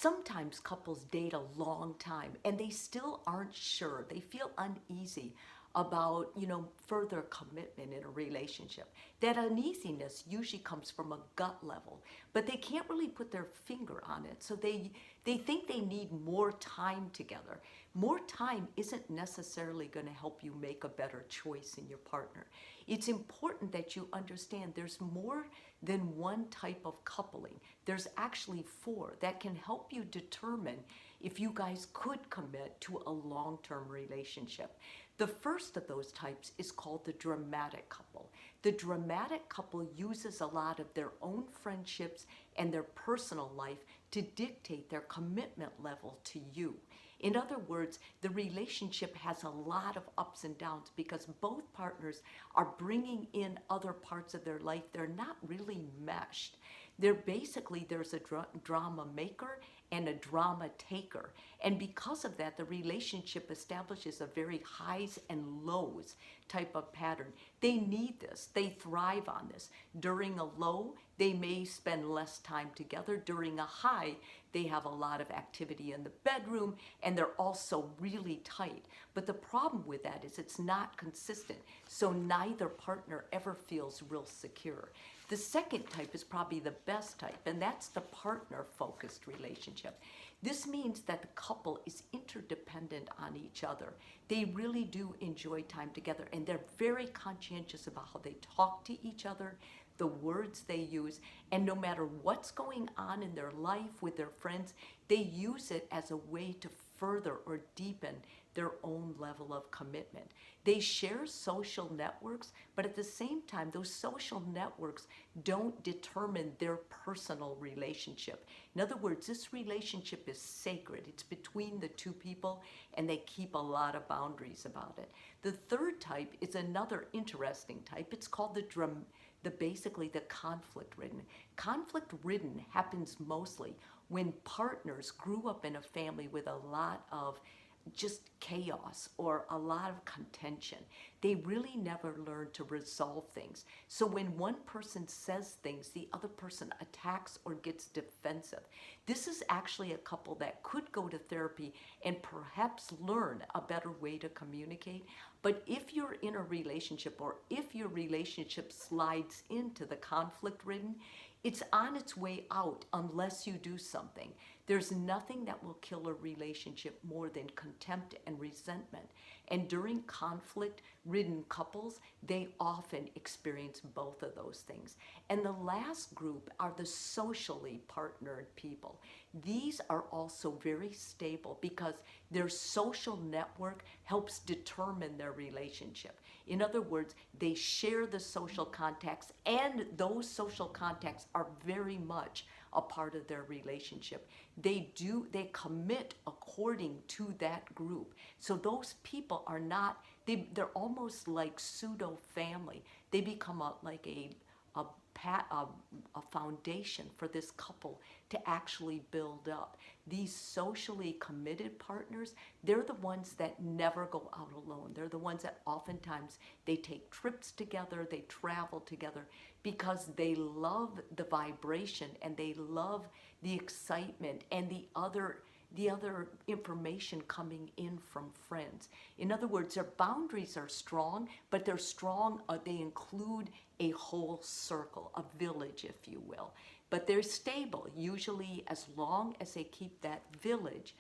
Sometimes couples date a long time and they still aren't sure. They feel uneasy about, further commitment in a relationship. That uneasiness usually comes from a gut level, but they can't really put their finger on it. So they think they need more time together. More time isn't necessarily going to help you make a better choice in your partner. It's important that you understand there's more than one type of coupling. There's actually four that can help you determine if you guys could commit to a long-term relationship. The first of those types is called the dramatic couple. The dramatic couple uses a lot of their own friendships and their personal life to dictate their commitment level to you. In other words, the relationship has a lot of ups and downs because both partners are bringing in other parts of their life. They're not really meshed. There's a drama maker and a drama taker. And because of that, the relationship establishes a very highs and lows type of pattern. They need this. They thrive on this. During a low, they may spend less time together. During a high, they have a lot of activity in the bedroom and they're also really tight. But the problem with that is it's not consistent. So neither partner ever feels real secure. The second type is probably the best type, and that's the partner-focused relationship. This means that the couple is interdependent on each other. They really do enjoy time together, and they're very conscientious about how they talk to each other, the words they use, and no matter what's going on in their life with their friends, they use it as a way to further or deepen their own level of commitment. They share social networks, but at the same time, those social networks don't determine their personal relationship. In other words, this relationship is sacred. It's between the two people, and they keep a lot of boundaries about it. The third type is another interesting type. It's called basically the conflict ridden. Conflict ridden happens mostly when partners grew up in a family with a lot of just chaos or a lot of contention. They really never learn to resolve things. So when one person says things, the other person attacks or gets defensive. This is actually a couple that could go to therapy and perhaps learn a better way to communicate. But if you're in a relationship or if your relationship slides into the conflict ridden, it's on its way out unless you do something. There's nothing that will kill a relationship more than contempt and resentment. And during conflict-ridden couples, they often experience both of those things. And the last group are the socially partnered people. These are also very stable because their social network helps determine their relationship. In other words, they share the social contacts, and those social contacts are very much a part of their relationship. They commit according to that group. So those people are not, they're almost like pseudo family. They become a foundation for this couple to actually build up. These socially committed partners, they're the ones that never go out alone. They're the ones that oftentimes they take trips together, they travel together because they love the vibration and they love the excitement and the other information coming in from friends. In other words, their boundaries are strong, but they're strong, they include a whole circle, a village, if you will. But they're stable, usually as long as they keep that village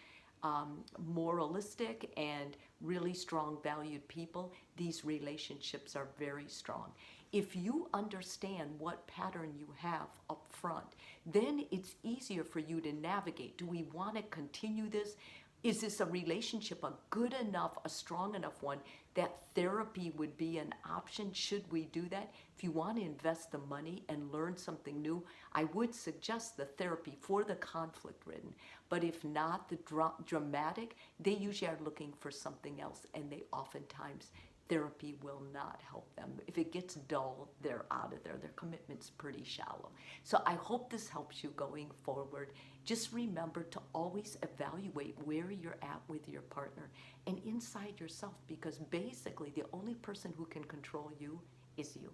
moralistic and really strong valued people, these relationships are very strong. If you understand what pattern you have up front, then it's easier for you to navigate. Do we want to continue this? Is this a relationship a good enough, a strong enough one that therapy would be an option? Should we do that? If you want to invest the money and learn something new, I would suggest the therapy for the conflict ridden. But if not, the dramatic, they usually are looking for something else, and they oftentimes therapy will not help them. If it gets dull, they're out of there. Their commitment's pretty shallow. So I hope this helps you going forward. Just remember to always evaluate where you're at with your partner and inside yourself, because basically the only person who can control you is you.